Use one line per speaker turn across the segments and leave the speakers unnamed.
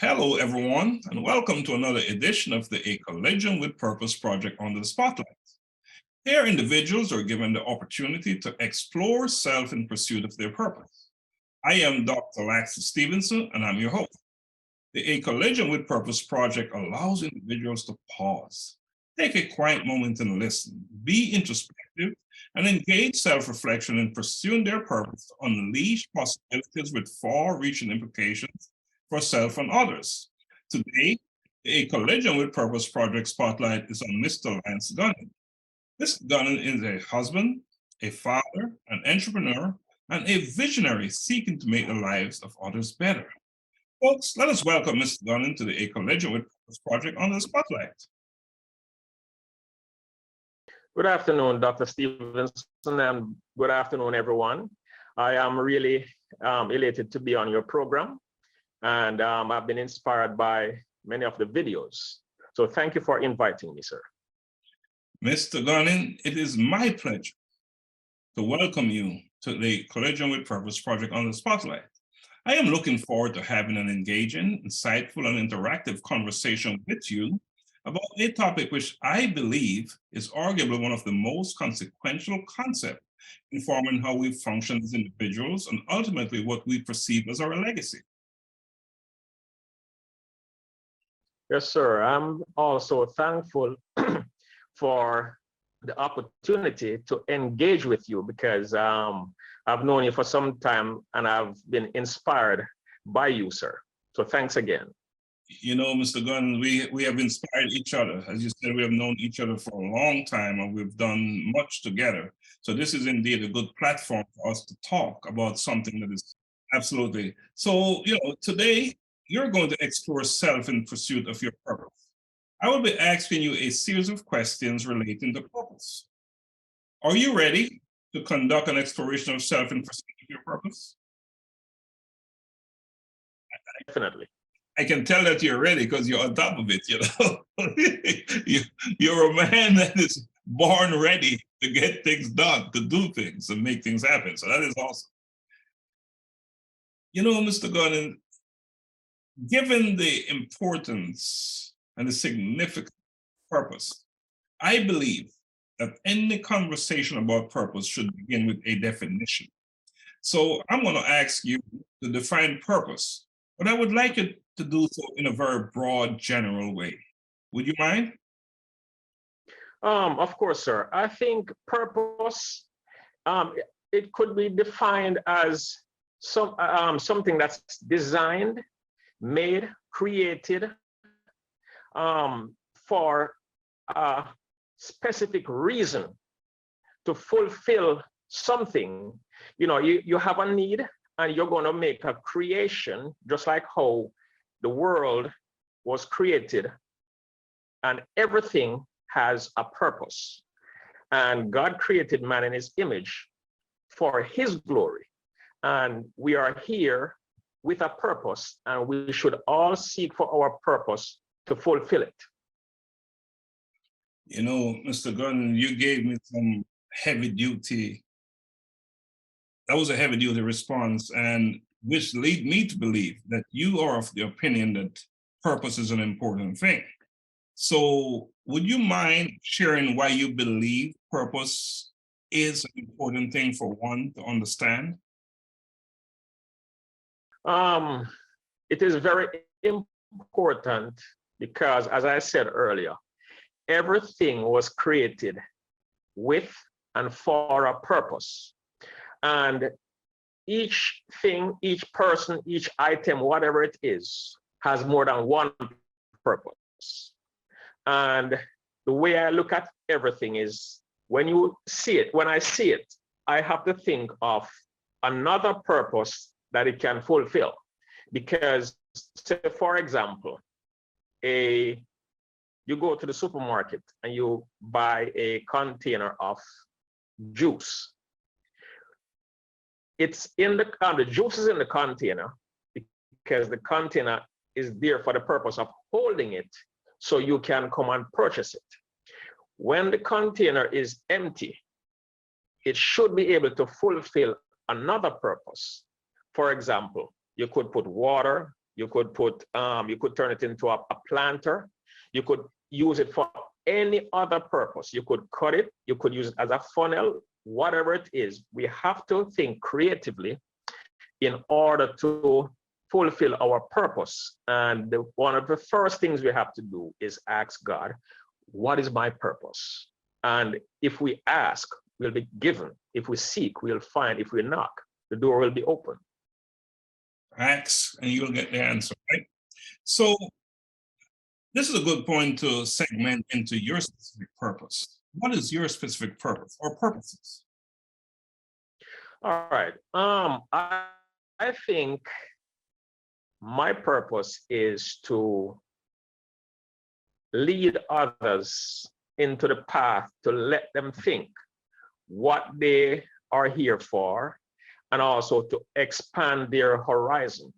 Hello, everyone, and welcome to another edition of the A Collision with Purpose project Under the Spotlight. Here, individuals are given the opportunity to explore self in pursuit of their purpose. I am Dr. Laxley Stephenson, and I'm your host. The A Collision with Purpose project allows individuals to pause, take a quiet moment and listen, be introspective, and engage self-reflection in pursuing their purpose to unleash possibilities with far-reaching implications for self and others. Today, A Collision with Purpose project spotlight is on Mr. Lance Gunning. Mr. Gunning is a husband, a father, an entrepreneur, and a visionary seeking to make the lives of others better. Folks, let us welcome Mr. Gunning to the A Collision with Purpose project Under the Spotlight.
Good afternoon, Dr. Stephenson, and good afternoon, everyone. I am really elated to be on your program, and I've been inspired by many of the videos. So thank you for inviting me, sir.
Mr. Gunning, it is my pleasure to welcome you to the Collision with Purpose project Under the Spotlight. I am looking forward to having an engaging, insightful, and interactive conversation with you about a topic which I believe is arguably one of the most consequential concepts informing how we function as individuals and ultimately what we perceive as our legacy.
Yes, sir. I'm also thankful for the opportunity to engage with you because I've known you for some time and I've been inspired by you, sir. So thanks again.
You know, Mr. Gunn, we have inspired each other. As you said, we have known each other for a long time and we've done much together. So this is indeed a good platform for us to talk about something that is absolutely. So, today you're going to explore self in pursuit of your purpose. I will be asking you a series of questions relating to purpose. Are you ready to conduct an exploration of self in pursuit of your purpose?
Definitely.
I can tell that you're ready because you're on top of it, You're a man that is born ready to get things done, to do things and make things happen. So that is awesome. Mr. Gunning, given the importance and the significant purpose, I believe that any conversation about purpose should begin with a definition. So I'm going to ask you to define purpose, but I would like you to do so in a very broad, general way. Would you mind?
Of course, sir. I think purpose, it could be defined as something that's designed, made, created for a specific reason to fulfill something. You have a need and you're going to make a creation, just like how the world was created, and everything has a purpose. And God created man in his image for his glory. And we are here with a purpose, and we should all seek for our purpose to fulfill it.
Mr. Gunn, you gave me some heavy duty. That was a heavy duty response, and which lead me to believe that you are of the opinion that purpose is an important thing. So would you mind sharing why you believe purpose is an important thing for one to understand?
It is very important because, as I said earlier, everything was created with and for a purpose. And each thing, each person, each item, whatever it is, has more than one purpose. And the way I look at everything is when I see it, I have to think of another purpose that it can fulfill. Because, say, for example, you go to the supermarket and you buy a container of juice. The juice is in the container because the container is there for the purpose of holding it so you can come and purchase it. When the container is empty, it should be able to fulfill another purpose. For example, you could put water, You could you could turn it into a planter. You could use it for any other purpose. You could cut it. You could use it as a funnel, whatever it is. We have to think creatively in order to fulfill our purpose. And one of the first things we have to do is ask God, what is my purpose? And if we ask, we'll be given. If we seek, we'll find. If we knock, the door will be open.
Ask and you'll get the answer, right? So this is a good point to segment into your specific purpose. What is your specific purpose or purposes?
All right. I think my purpose is to lead others into the path, to let them think what they are here for, and also to expand their horizon.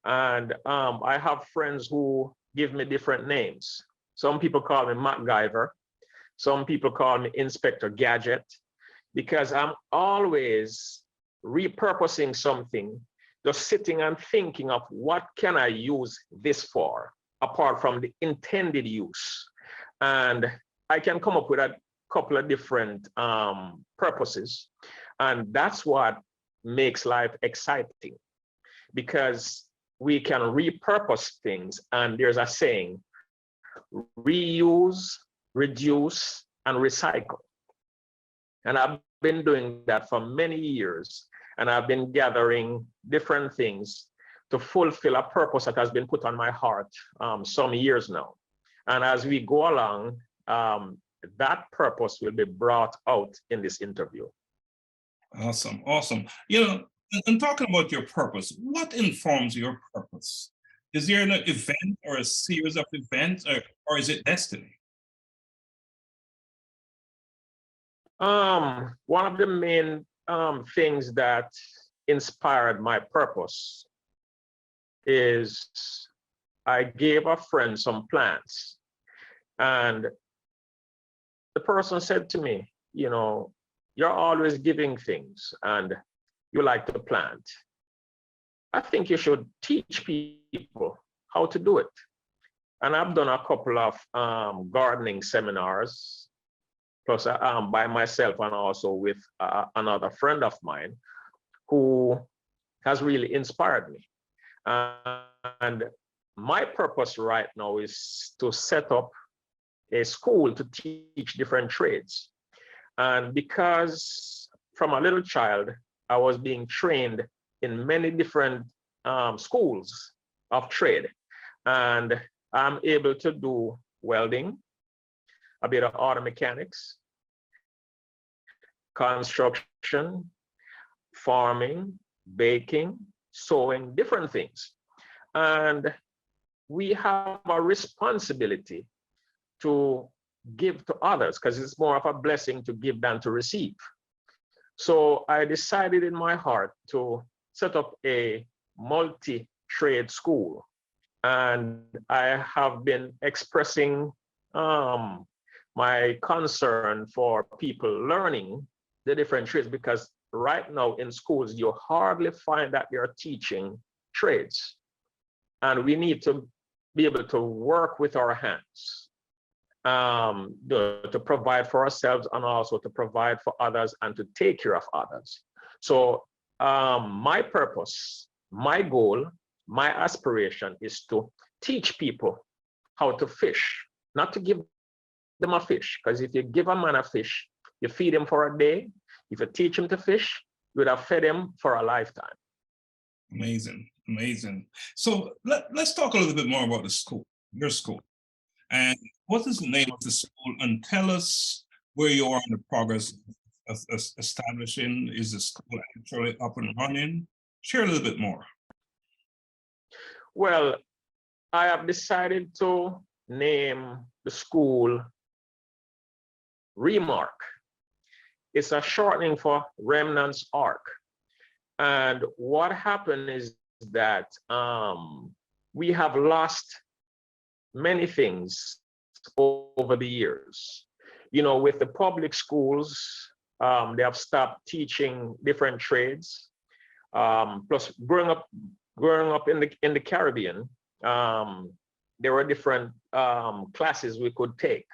And I have friends who give me different names. Some people call me MacGyver. Some people call me Inspector Gadget, because I'm always repurposing something, just sitting and thinking of what can I use this for, apart from the intended use. And I can come up with a couple of different purposes. And that's what makes life exciting, because we can repurpose things. And there's a saying, reuse, reduce, and recycle. And I've been doing that for many years. And I've been gathering different things to fulfill a purpose that has been put on my heart some years now. And as we go along, that purpose will be brought out in this interview.
Awesome, awesome. You know, and talking about your purpose, what informs your purpose? Is there an event or a series of events, or is it destiny?
One of the main things that inspired my purpose is I gave a friend some plants, and the person said to me, you know, you're always giving things and you like to plant. I think you should teach people how to do it. And I've done a couple of gardening seminars, plus by myself and also with another friend of mine who has really inspired me. And my purpose right now is to set up a school to teach different trades. And because from a little child, I was being trained in many different schools of trade. And I'm able to do welding, a bit of auto mechanics, construction, farming, baking, sewing, different things. And we have a responsibility to give to others, because it's more of a blessing to give than to receive. So I decided in my heart to set up a multi-trade school. And I have been expressing my concern for people learning the different trades, because right now in schools, you hardly find that they're teaching trades. And we need to be able to work with our hands to provide for ourselves and also to provide for others and to take care of others. So my purpose, my goal, my aspiration is to teach people how to fish, not to give them a fish, because if you give a man a fish, you feed him for a day. If you teach him to fish, you would have fed him for a lifetime.
Amazing, amazing. So let's talk a little bit more about the school, your school. And what is the name of the school? And tell us where you are in the progress of establishing. Is the school actually up and running? Share a little bit more.
Well, I have decided to name the school Remark. It's a shortening for Remnants Ark. And what happened is that we have lost many things over the years. You know, with the public schools, they have stopped teaching different trades. Plus, growing up growing up in the Caribbean, there were different classes we could take: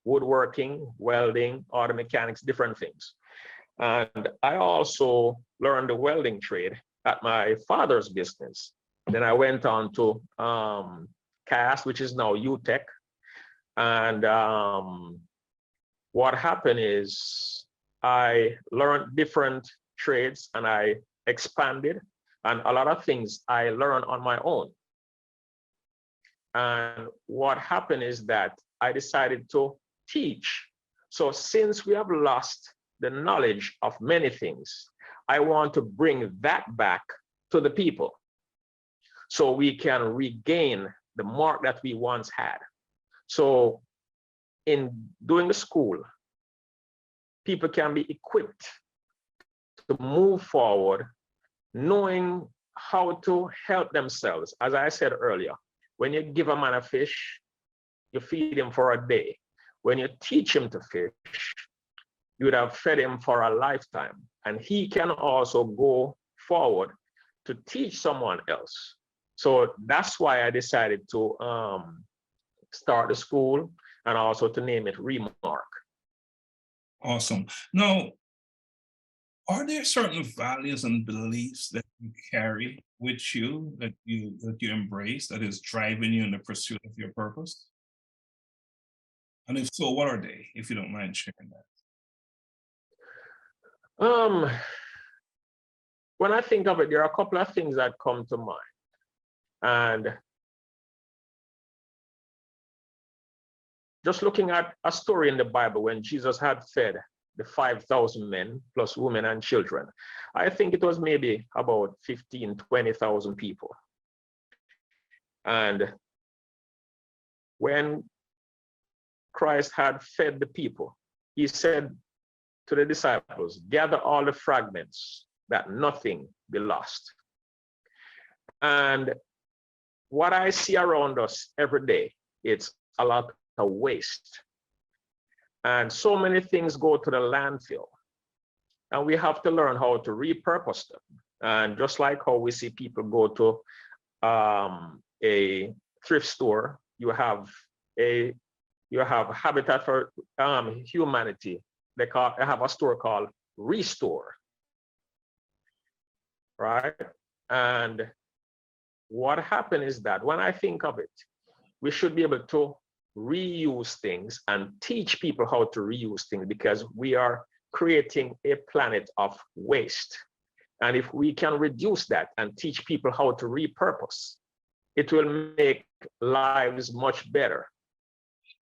woodworking, welding, auto mechanics, different things. And I also learned the welding trade at my father's business. Then I went on to CAS, which is now UTech. And what happened is I learned different trades and I expanded, and a lot of things I learned on my own. And what happened is that I decided to teach. So since we have lost the knowledge of many things, I want to bring that back to the people so we can regain the mark that we once had. So in doing the school, people can be equipped to move forward, knowing how to help themselves. As I said earlier, when you give a man a fish, you feed him for a day. When you teach him to fish, you would have fed him for a lifetime. And he can also go forward to teach someone else. So that's why I decided to start the school and also to name it Remark.
Awesome. Now, are there certain values and beliefs that you carry with you that you embrace that is driving you in the pursuit of your purpose? And if so, what are they, if you don't mind sharing that?
When I think of it, there are a couple of things that come to mind. And just looking at a story in the Bible when Jesus had fed the 5,000 men plus women and children, I think it was maybe about 15, 20,000 people. And when Christ had fed the people, he said to the disciples, gather all the fragments that nothing be lost. And what I see around us every day, it's a lot of waste. And so many things go to the landfill. And we have to learn how to repurpose them. And just like how we see people go to a thrift store, you have Habitat for Humanity. They have a store called Restore, right? And what happened is that when I think of it, we should be able to reuse things and teach people how to reuse things, because we are creating a planet of waste. And if we can reduce that and teach people how to repurpose, it will make lives much better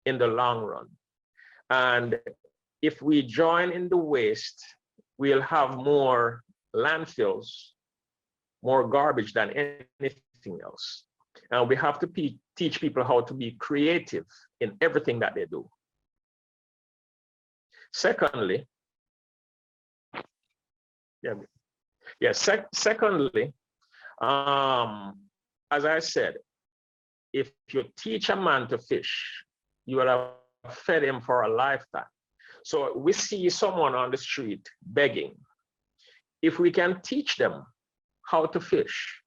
in the long run. And if we join in the waste, we'll have more landfills, more garbage than anything else. And we have to teach people how to be creative in everything that they do. Secondly, secondly, as I said, if you teach a man to fish, you will have fed him for a lifetime. So we see someone on the street begging. If we can teach them how to fish,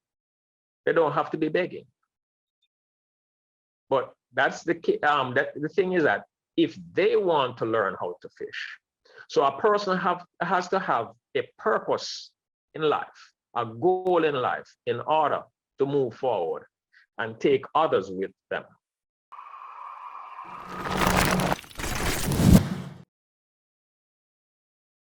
they don't have to be begging. But that's the key. The thing is that if they want to learn how to fish, so a person has to have a purpose in life, a goal in life, in order to move forward and take others with them.